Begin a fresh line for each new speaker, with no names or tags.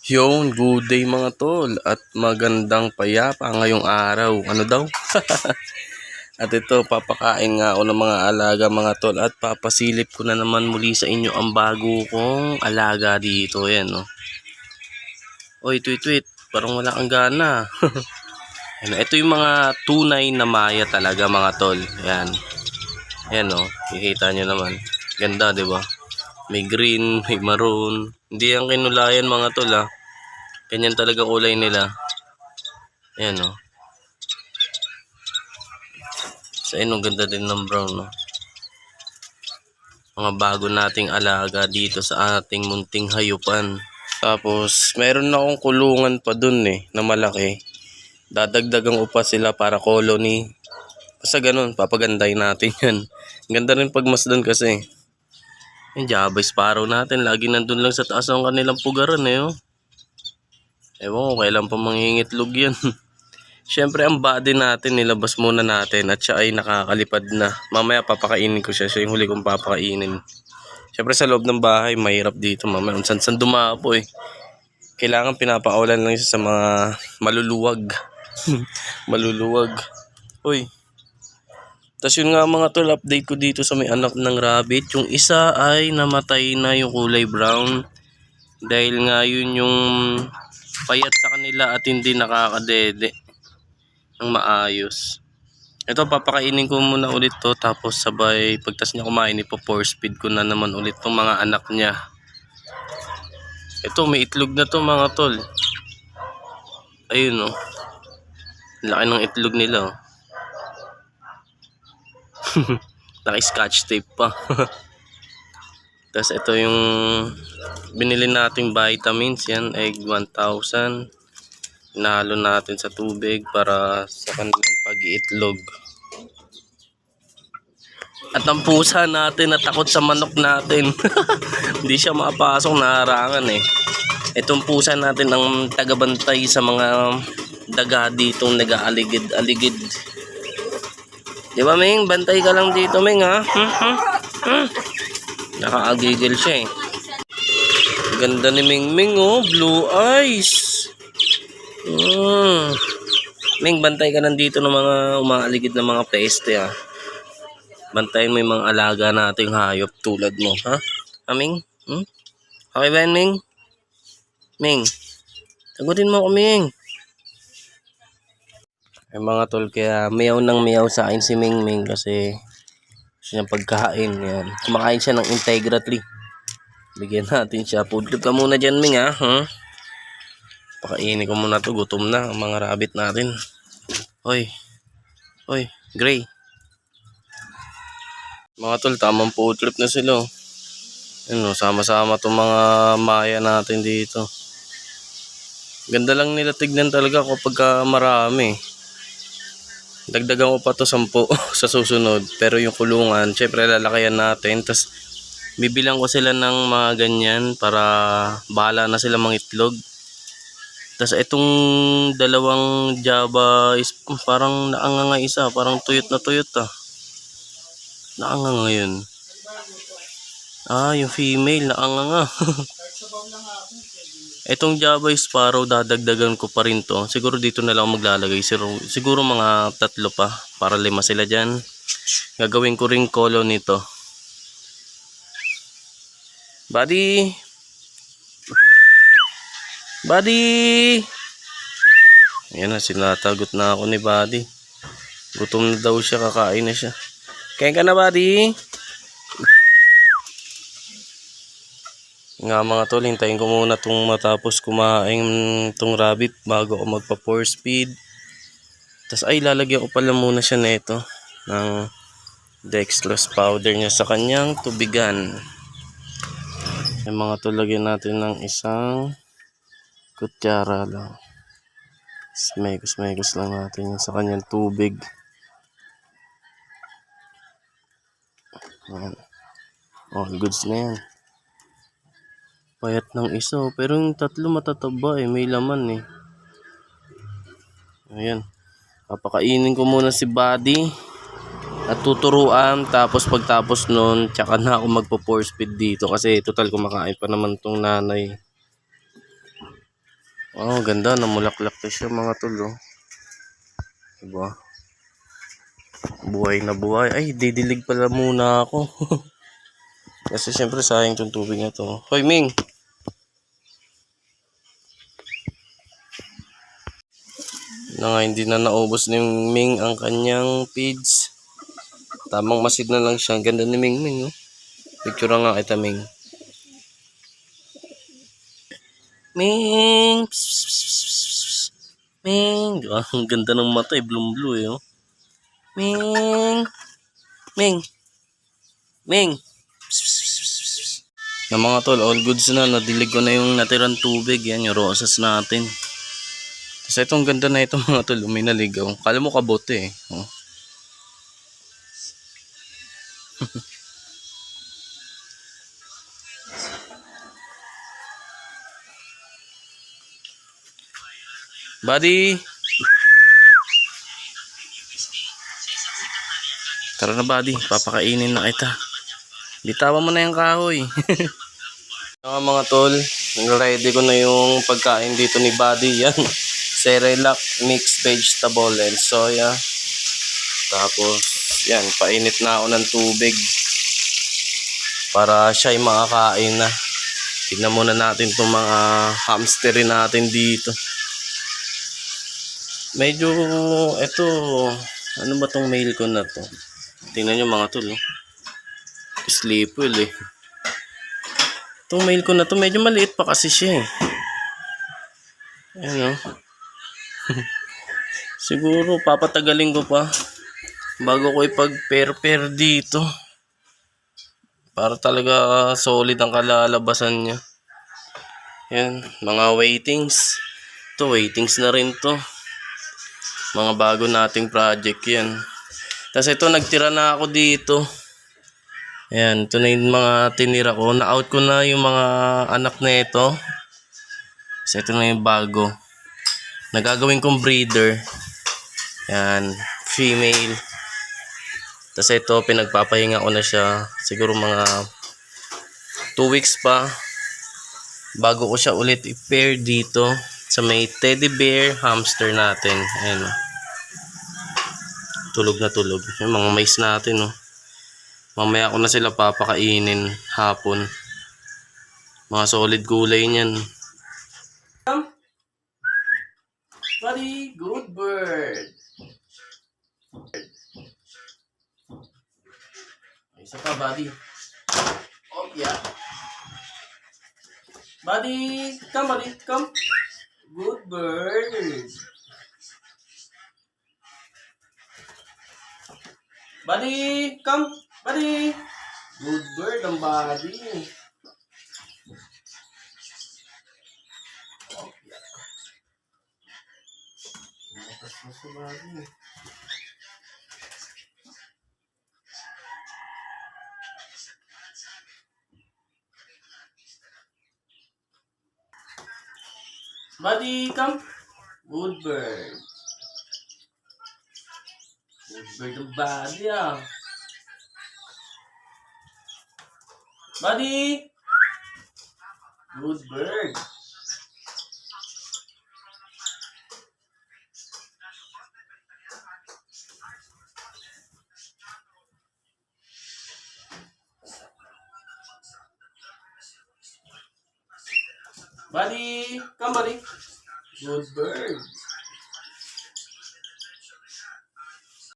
Yun, good day mga tol at magandang payapa ngayong araw. Ano daw? At ito, papakain nga ako ng mga alaga mga tol at papasilip ko na naman muli sa inyo ang bago kong alaga dito. Yan, no? Oy, tweet, parang wala kang gana. Yan, ito yung mga tunay na maya talaga mga tol. Yan. Yan, no? Kikita nyo naman. Ganda, di ba? May green, may maroon. Hindi yan kinulayan mga tol, ha. Ganyan talaga kulay nila. Ayan, o. Sa inyo, ganda din ng brown, no? Mga bago nating alaga dito sa ating munting hayupan. Tapos, meron na akong kulungan pa dun na malaki. Dadagdagan ko pa sila para colony. Basta ganun, papaganday natin yan. Ganda rin pagmasdan kasi. Yung Java Sparrow natin, lagi nandun lang sa taas ang kanilang pugaran, oh. Ewan ko, kailan pa mangingitlog yan. Siyempre, ang body natin, nilabas muna natin at siya ay nakakalipad na. Mamaya papakainin ko siya. Siya yung huli kong papakainin. Siyempre, sa loob ng bahay, mahirap dito. Mamaya, san dumapo Kailangan pinapakawalan lang siya sa mga maluluwag. Maluluwag. Uy. Tapos yun nga mga tol, update ko dito sa may anak ng rabbit. Yung isa ay namatay na yung kulay brown. Dahil nga yun yung payat sa kanila at hindi nakakadede ng maayos. Ito, papakainin ko muna ulit to, tapos sabay pagtas niya kumain, ipo-force feed ko na naman ulit tong mga anak niya. Ito, may itlog na to mga tol. Ayun, laki ng itlog nila, Laki scotch tape pa. Tapos ito yung binili nating vitamins, yan, egg 1000. Inahalo natin sa tubig para sa kanilang pag-iitlog. At ang pusa natin natakot sa manok natin. Hindi siya makapasok, naharangan Itong pusa natin ang tagabantay sa mga daga ditong nag-aaligid-aligid. Di ba, Ming? Bantay ka lang dito, Ming, ha? Nakaagigil siya Ganda ni Ming Ming, blue eyes. Ming, bantay ka nandito ng mga umaaligid na mga peste, Bantayin mo yung mga alaga nating hayop tulad mo, ha? Ming? Okay ba yan, Ming? Ming, sagutin mo ako, Ming. Ay mga tol, kaya miyaw ng miyaw sa akin si Ming Ming kasi siya pagkain, yan. Kumakain siya ng Integra 3. Bigyan natin siya. Food trip ka muna dyan, Ming, ha? Pakainin ko muna to. Gutom na ang mga rabbit natin. Hoy, Gray. Mga tol, tamang food trip na sila, Ano, sama-sama tong mga maya natin dito. Ganda lang nila tignan talaga kapag marami. Dagdagan ko pa to 10 sa susunod. Pero yung kulungan, syempre lalakayan natin. Tapos bibilang ko sila ng mga ganyan para bahala na sila mangitlog. Tapos itong dalawang Java is parang naanganga isa. Parang tuyot na tuyot Naanganga yun. Yung female naanganga. Itong Java Sparrow, dadagdagan ko pa rin to. Siguro dito na lang maglalagay. Siguro mga 3 pa. Para 5 sila dyan. Gagawin ko rin colony nito. Buddy! Ayan na, sinatagot na ako ni Buddy. Gutom na daw siya, kakain na siya. Kain ka na, Buddy? Nga mga tol, hintayin ko muna itong matapos kumain itong rabbit bago ako magpa-force feed. Tapos ay lalagyan ko pala muna siya nito ng dextrose powder niya sa kanyang tubigan. Yung mga tol, lagyan natin ng isang kutsara lang. Smegos lang natin yun sa kanyang tubig. Ayan. All goods na yan. Payat ng isa, pero yung 3 matataba may laman Ayan. Papakainin ko muna si Buddy at tuturuan, tapos pagtapos nun tsaka na ako magpo-force feed dito kasi total kumakain pa naman tong nanay. Oh, ganda. Namulaklak na siya mga tol. Oh. Diba? Buhay na buhay. Ay, didilig pala muna ako. Kasi syempre sayang itong tubig na to. Hoy, Ming! Na nga, hindi na naubos ni Ming ang kanyang feeds. Tamang masid na lang siya. Ang ganda ni Ming Ming. Oh. Picture nga kita, Ming. Ming! Psst, psst, psst. Ming! Ah, ang ganda ng mata eh. Blue eh. Oh. Ming! Ming! Ming! Psst, psst, psst, psst. Yung mga tol, all goods na. Nadilig ko na yung natirang tubig. Yan, yung rosas natin. Kasi itong ganda na ito mga tol. May naligaw. Kala mo kabote eh. Oh. Buddy! Tara na buddy, papakainin na kita. Bitawan mo na yung kahoy. Mga tol, ready ko na yung pagkain dito ni buddy. Yan, Cerelac mixed vegetable and soya. Tapos, yan, painit na ako ng tubig para siya ay makakain na. Tignan muna natin itong mga hamsterin natin dito. Medyo, eto, ano ba tong mail ko na to? Tingnan nyo mga tol, oh. Sleepwell eh. Itong mail ko na to, medyo maliit pa kasi siya eh. Ayan oh. Siguro papatagalin ko pa bago ko ipag-pair dito. Para talaga solid ang kalalabasan niya. Ayan, mga waitings. Ito, waitings na rin to. Mga bago nating project yan. Tapos ito, nagtira na ako dito. Ayan, ito na yung mga tinira ko. Na-out ko na yung mga anak na ito. So, ito na yung bago. Nagagawin kong breeder. Ayan, female. Tapos ito, pinagpapahinga ko na siya. Siguro mga 2 weeks pa. Bago ko siya ulit i-pair dito sa may teddy bear hamster natin. Ayan. Tulog na tulog. Yung mga mais natin, oh. Mamaya ko na sila papakainin hapon. Mga solid gulay niyan. Buddy, good bird. Isa pa, buddy. Oh, yeah. Buddy, come, buddy, come. Good bird. Buddy, come. Buddy. Good bird ang buddy. Oh, yeah. Matas na sa buddy. Buddy, come. Good bird. Good bird ang buddy ah. Buddy. Good bird. Buddy, come buddy. Good bird.